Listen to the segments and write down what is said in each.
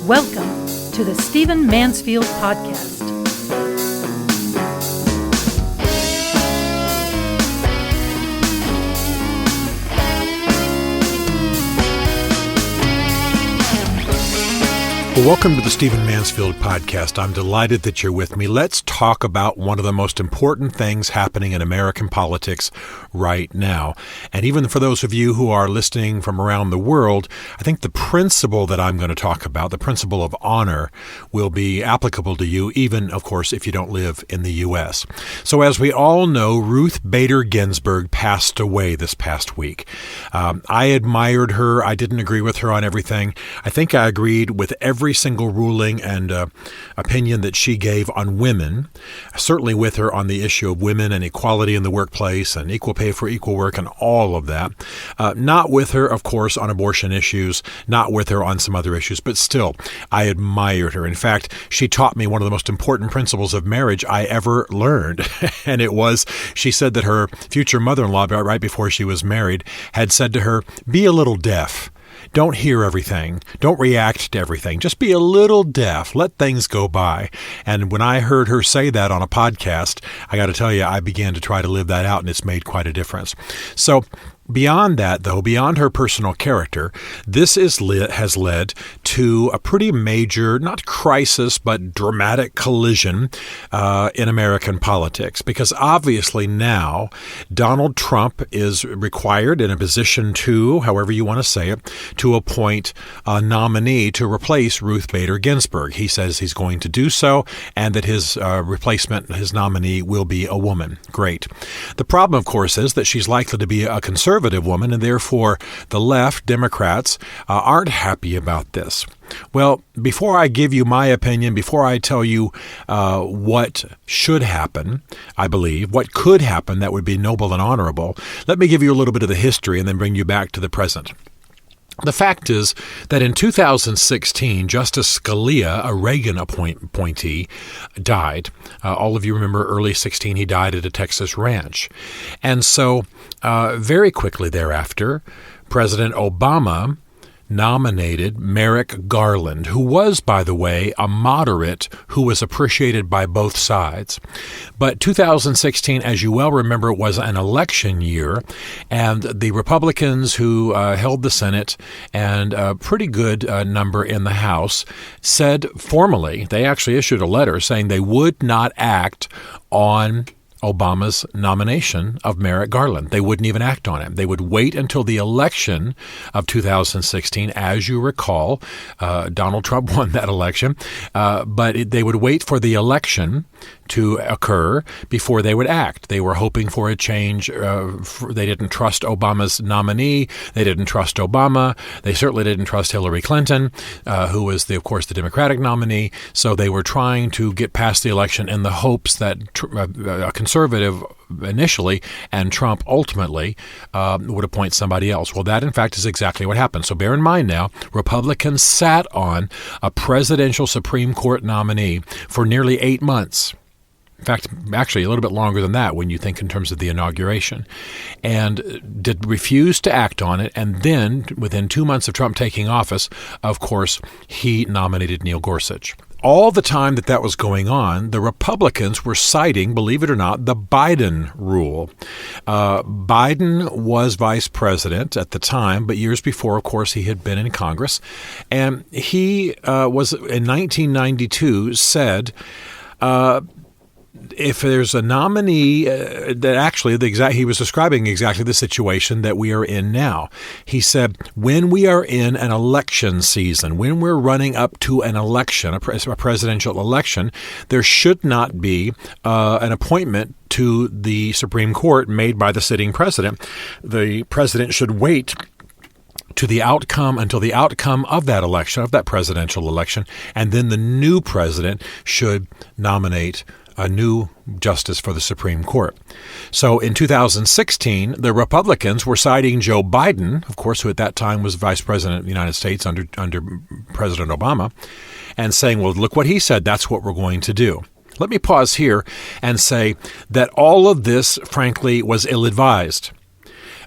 Welcome to the Stephen Mansfield Podcast. Well, welcome to the Stephen Mansfield Podcast. I'm delighted that you're with me. Let's talk about one of the most important things happening in American politics right now. And even for those of you who are listening from around the world, I think the principle that I'm going to talk about, the principle of honor, will be applicable to you, even, of course, if you don't live in the U.S. So as we all know, Ruth Bader Ginsburg passed away this past week. I admired her. I didn't agree with her on everything. I think I agreed with every single ruling and opinion that she gave on women, certainly with her on the issue of women and equality in the workplace and equal pay for equal work and all of that. Not with her, of course, on abortion issues, not with her on some other issues, but still, I admired her. In fact, she taught me one of the most important principles of marriage I ever learned. And it was, she said that her future mother-in-law, right before she was married, had said to her, "Be a little deaf. Don't hear everything. Don't react to everything. Just be a little deaf. Let things go by." And when I heard her say that on a podcast, I got to tell you, I began to try to live that out, and it's made quite a difference. So beyond that, though, beyond her personal character, this has led to a pretty major, not crisis, but dramatic collision in American politics. Because obviously now, Donald Trump is required in a position to, however you want to say it, to appoint a nominee to replace Ruth Bader Ginsburg. He says he's going to do so, and that his replacement, his nominee, will be a woman. Great. The problem, of course, is that she's likely to be a conservative woman, and therefore the left, Democrats, aren't happy about this. Well, before I give you my opinion, before I tell you what should happen, I believe, what could happen that would be noble and honorable, let me give you a little bit of the history and then bring you back to the present. The fact is that in 2016, Justice Scalia, a Reagan appointee, died. All of you remember early 16, he died at a Texas ranch. And so very quickly thereafter, President Obama nominated Merrick Garland, who was, by the way, a moderate who was appreciated by both sides. But 2016, as you well remember, was an election year, and the Republicans who held the Senate and a pretty good number in the House said formally, they actually issued a letter saying they would not act on Obama's nomination of Merrick Garland. They wouldn't even act on it. They would wait until the election of 2016. As you recall, Donald Trump won that election, but they would wait for the election to occur before they would act. They were hoping for a change. They didn't trust Obama's nominee. They didn't trust Obama. They certainly didn't trust Hillary Clinton, who was, of course, the Democratic nominee. So they were trying to get past the election in the hopes that a conservative initially and Trump ultimately would appoint somebody else. Well, that, in fact, is exactly what happened. So bear in mind now, Republicans sat on a presidential Supreme Court nominee for nearly 8 months. In fact, actually a little bit longer than that when you think in terms of the inauguration, and did refuse to act on it. And then within 2 months of Trump taking office, of course, he nominated Neil Gorsuch. All the time that was going on, the Republicans were citing, believe it or not, the Biden rule. Biden was vice president at the time, but years before, of course, he had been in Congress. And he was, in 1992, said, if there's a nominee that actually he was describing exactly the situation that we are in now. He said, when we are in an election season, when we're running up to an election, a presidential election, there should not be an appointment to the Supreme Court made by the sitting president. The president should wait until the outcome of that election, of that presidential election, and then the new president should nominate a new justice for the Supreme Court. So in 2016, the Republicans were citing Joe Biden, of course, who at that time was vice president of the United States under President Obama, and saying, well, look what he said. That's what we're going to do. Let me pause here and say that all of this, frankly, was ill-advised.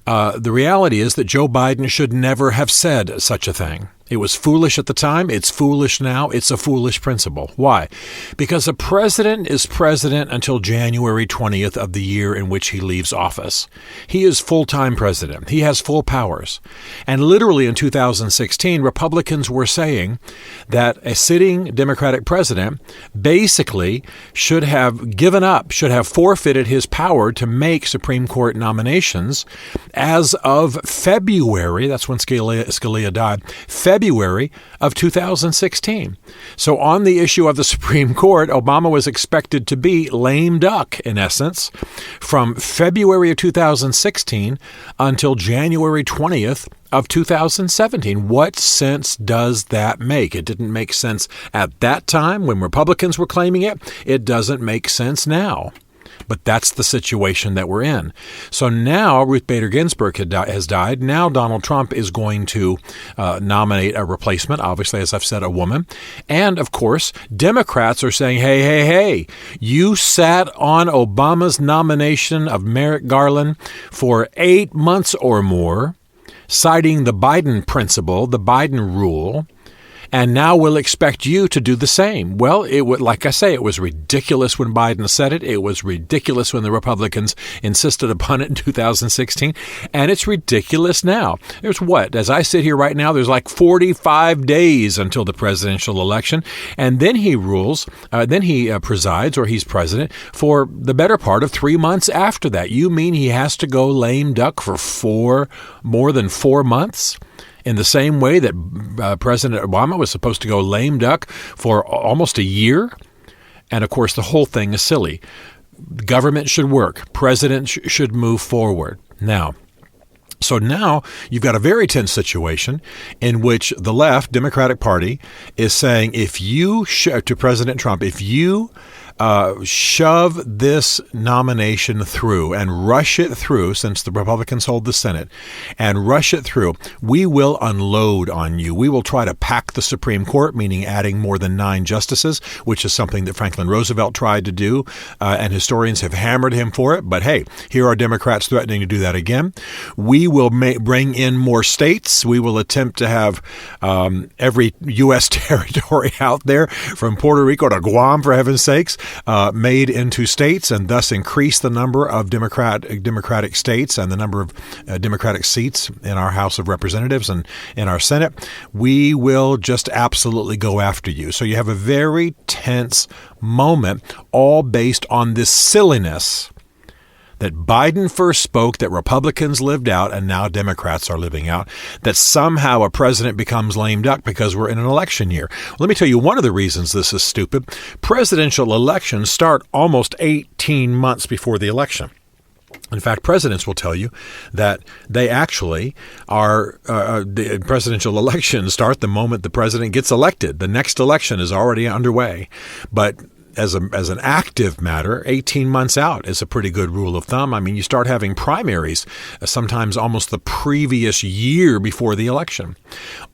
The reality is that Joe Biden should never have said such a thing. It was foolish at the time. It's foolish now. It's a foolish principle. Why? Because a president is president until January 20th of the year in which he leaves office. He is full-time president. He has full powers. And literally in 2016, Republicans were saying that a sitting Democratic president basically should have given up, should have forfeited his power to make Supreme Court nominations as of February. That's when Scalia died. February of 2016. So on the issue of the Supreme Court, Obama was expected to be lame duck, in essence, from February of 2016 until January 20th of 2017. What sense does that make? It didn't make sense at that time when Republicans were claiming it. It doesn't make sense now. But that's the situation that we're in. So now Ruth Bader Ginsburg has died. Now Donald Trump is going to nominate a replacement, obviously, as I've said, a woman. And, of course, Democrats are saying, hey, you sat on Obama's nomination of Merrick Garland for 8 months or more, citing the Biden principle, the Biden rule, and now we'll expect you to do the same. Well, like I say, it was ridiculous when Biden said it. It was ridiculous when the Republicans insisted upon it in 2016. And it's ridiculous now. As I sit here right now, there's like 45 days until the presidential election. And then he presides, or he's president, for the better part of 3 months after that. You mean he has to go lame duck for more than 4 months? In the same way that President Obama was supposed to go lame duck for almost a year? And, of course, the whole thing is silly. Government should work. President should move forward. So now you've got a very tense situation in which the left, Democratic Party, is saying to President Trump, if you shove this nomination through and rush it through, since the Republicans hold the Senate, and rush it through, we will unload on you. We will try to pack the Supreme Court, meaning adding more than 9 justices, which is something that Franklin Roosevelt tried to do, and historians have hammered him for it. But hey, here are Democrats threatening to do that again. We will bring in more states. We will attempt to have every U.S. territory out there, from Puerto Rico to Guam, for heaven's sakes, made into states, and thus increase the number of Democratic states and the number of Democratic seats in our House of Representatives and in our Senate. We will just absolutely go after you. So you have a very tense moment, all based on this silliness that Biden first spoke, that Republicans lived out, and now Democrats are living out, that somehow a president becomes lame duck because we're in an election year. Let me tell you one of the reasons this is stupid. Presidential elections start almost 18 months before the election. In fact, presidents will tell you that they actually are, the presidential elections start the moment the president gets elected. The next election is already underway. But as an active matter, 18 months out is a pretty good rule of thumb. I mean, you start having primaries sometimes almost the previous year before the election.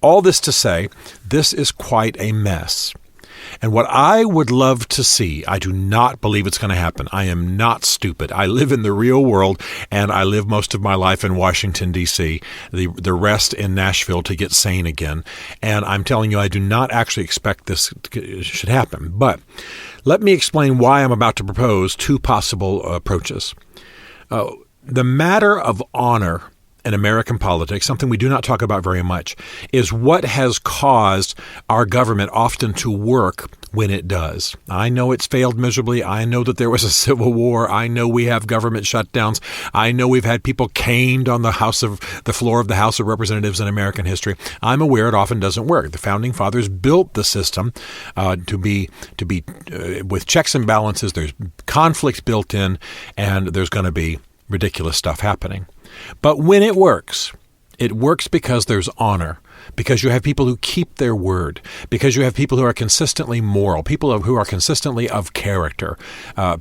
All this to say, this is quite a mess. And what I would love to see, I do not believe it's going to happen. I am not stupid. I live in the real world, and I live most of my life in Washington, D.C., the rest in Nashville to get sane again. And I'm telling you, I do not actually expect this should happen. But let me explain why I'm about to propose 2 possible approaches. The matter of honor in American politics, something we do not talk about very much, is what has caused our government often to work when it does. I know it's failed miserably. I know that there was a civil war. I know we have government shutdowns. I know we've had people caned on the floor of the House of Representatives in American history. I'm aware it often doesn't work. The founding fathers built the system to be with checks and balances. There's conflict built in, and there's going to be ridiculous stuff happening. But when it works because there's honor, because you have people who keep their word, because you have people who are consistently moral, people who are consistently of character,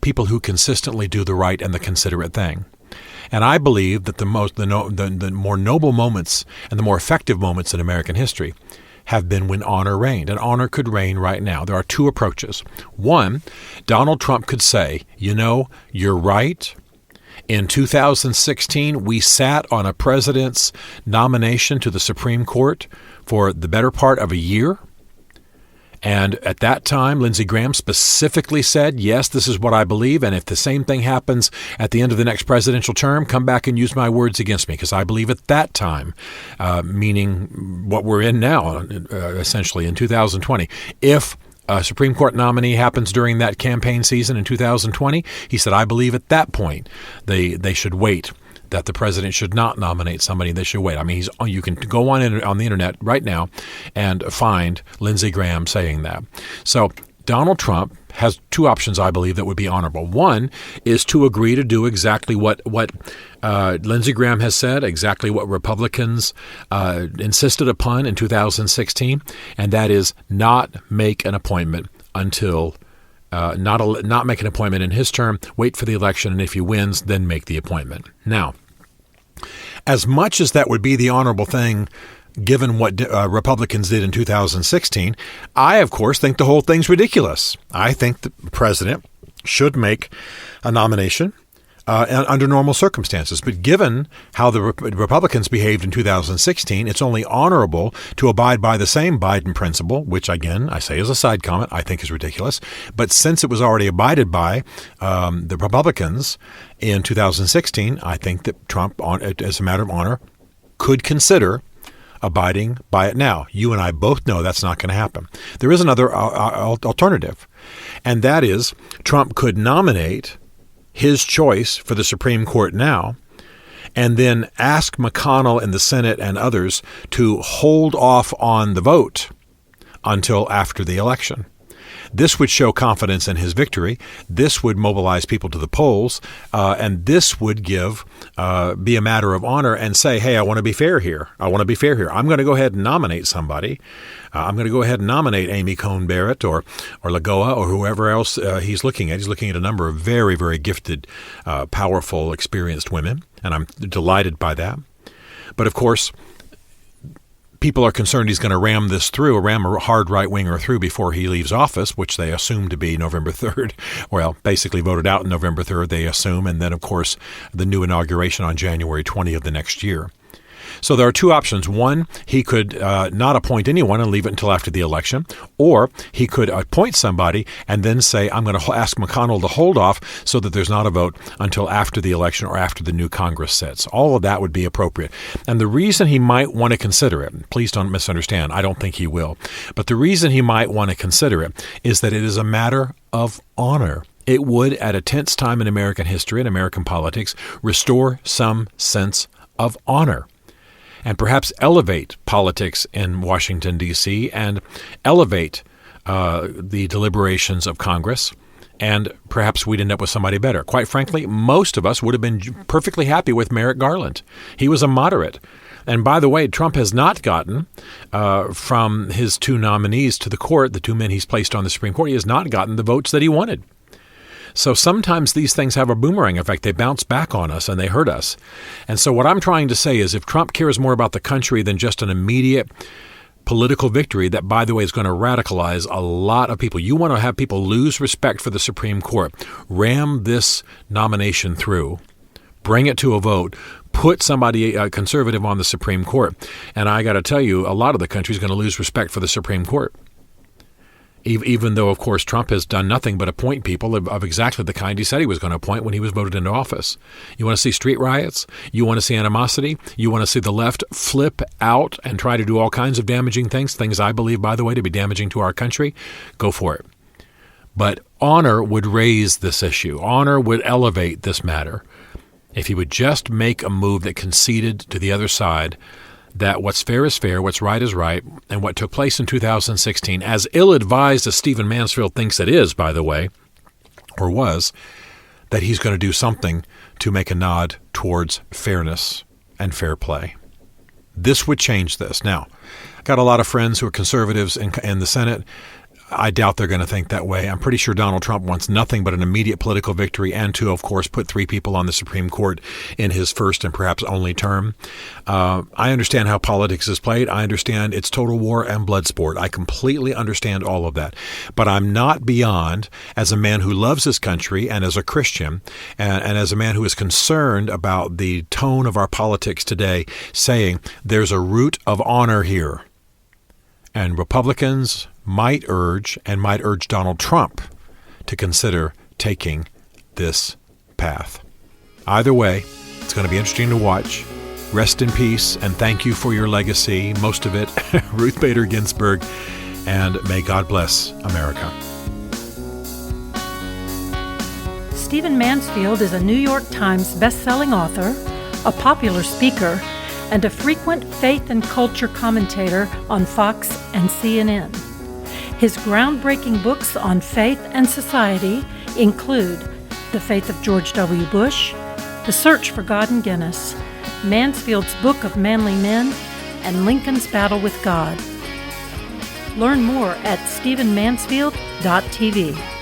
people who consistently do the right and the considerate thing. And I believe that the more noble moments and the more effective moments in American history have been when honor reigned. And honor could reign right now. There are 2 approaches. One, Donald Trump could say, you're right. In 2016, we sat on a president's nomination to the Supreme Court for the better part of a year. And at that time, Lindsey Graham specifically said, yes, this is what I believe. And if the same thing happens at the end of the next presidential term, come back and use my words against me, because I believe at that time, meaning what we're in now, essentially in 2020, if a Supreme Court nominee happens during that campaign season in 2020, he said, I believe at that point they should wait, that the president should not nominate somebody. They should wait. I mean, you can go on the internet right now and find Lindsey Graham saying that. So Donald Trump has two options, I believe, that would be honorable. One is to agree to do exactly what Lindsey Graham has said, exactly what Republicans insisted upon in 2016, and that is not make an appointment until not make an appointment in his term, wait for the election, and if he wins, then make the appointment. Now, as much as that would be the honorable thing, given what Republicans did in 2016, I, of course, think the whole thing's ridiculous. I think the president should make a nomination under normal circumstances. But given how the Republicans behaved in 2016, it's only honorable to abide by the same Biden principle, which, again, I say as a side comment, I think is ridiculous. But since it was already abided by the Republicans in 2016, I think that Trump, as a matter of honor, could consider abiding by it now. You and I both know that's not going to happen. There is another alternative, and that is Trump could nominate his choice for the Supreme Court now, and then ask McConnell and the Senate and others to hold off on the vote until after the election. This would show confidence in his victory. This would mobilize people to the polls, and this would be a matter of honor and say, hey, I want to be fair here. I'm going to go ahead and nominate somebody. I'm going to go ahead and nominate Amy Coney Barrett or Lagoa or whoever else he's looking at. He's looking at a number of very, very gifted, powerful, experienced women, and I'm delighted by that. But of course, people are concerned he's going to ram a hard right-winger through before he leaves office, which they assume to be November 3rd. Well, basically voted out on November 3rd, they assume, and then, of course, the new inauguration on January 20 of the next year. So there are two options. One, he could not appoint anyone and leave it until after the election, or he could appoint somebody and then say, I'm going to ask McConnell to hold off so that there's not a vote until after the election or after the new Congress sits. All of that would be appropriate. And the reason he might want to consider it, please don't misunderstand, I don't think he will, but the reason he might want to consider it is that it is a matter of honor. It would, at a tense time in American history and American politics, restore some sense of honor, and perhaps elevate politics in Washington, D.C., and elevate the deliberations of Congress, and perhaps we'd end up with somebody better. Quite frankly, most of us would have been perfectly happy with Merrick Garland. He was a moderate. And by the way, Trump has not gotten, from his two nominees to the court, the two men he's placed on the Supreme Court, he has not gotten the votes that he wanted. So sometimes these things have a boomerang effect. They bounce back on us and they hurt us. And so what I'm trying to say is if Trump cares more about the country than just an immediate political victory that, by the way, is going to radicalize a lot of people. You want to have people lose respect for the Supreme Court. Ram this nomination through. Bring it to a vote. Put somebody, a conservative, on the Supreme Court. And I got to tell you, a lot of the country is going to lose respect for the Supreme Court. Even though, of course, Trump has done nothing but appoint people of exactly the kind he said he was going to appoint when he was voted into office. You want to see street riots? You want to see animosity? You want to see the left flip out and try to do all kinds of damaging things I believe, by the way, to be damaging to our country? Go for it. But honor would raise this issue. Honor would elevate this matter. If he would just make a move that conceded to the other side that what's fair is fair, what's right is right, and what took place in 2016, as ill-advised as Stephen Mansfield thinks it is, by the way, or was, that he's going to do something to make a nod towards fairness and fair play. This would change this. Now, I've got a lot of friends who are conservatives in the Senate. I doubt they're going to think that way. I'm pretty sure Donald Trump wants nothing but an immediate political victory and to, of course, put 3 people on the Supreme Court in his first and perhaps only term. I understand how politics is played. I understand it's total war and blood sport. I completely understand all of that. But I'm not beyond, as a man who loves his country and as a Christian and as a man who is concerned about the tone of our politics today, saying there's a root of honor here. And Republicans might urge Donald Trump to consider taking this path. Either way, it's going to be interesting to watch. Rest in peace, and thank you for your legacy, most of it, Ruth Bader Ginsburg, and may God bless America. Stephen Mansfield is a New York Times best-selling author, a popular speaker, and a frequent faith and culture commentator on Fox and CNN. His groundbreaking books on faith and society include The Faith of George W. Bush, The Search for God in Guinness, Mansfield's Book of Manly Men, and Lincoln's Battle with God. Learn more at stephenmansfield.tv.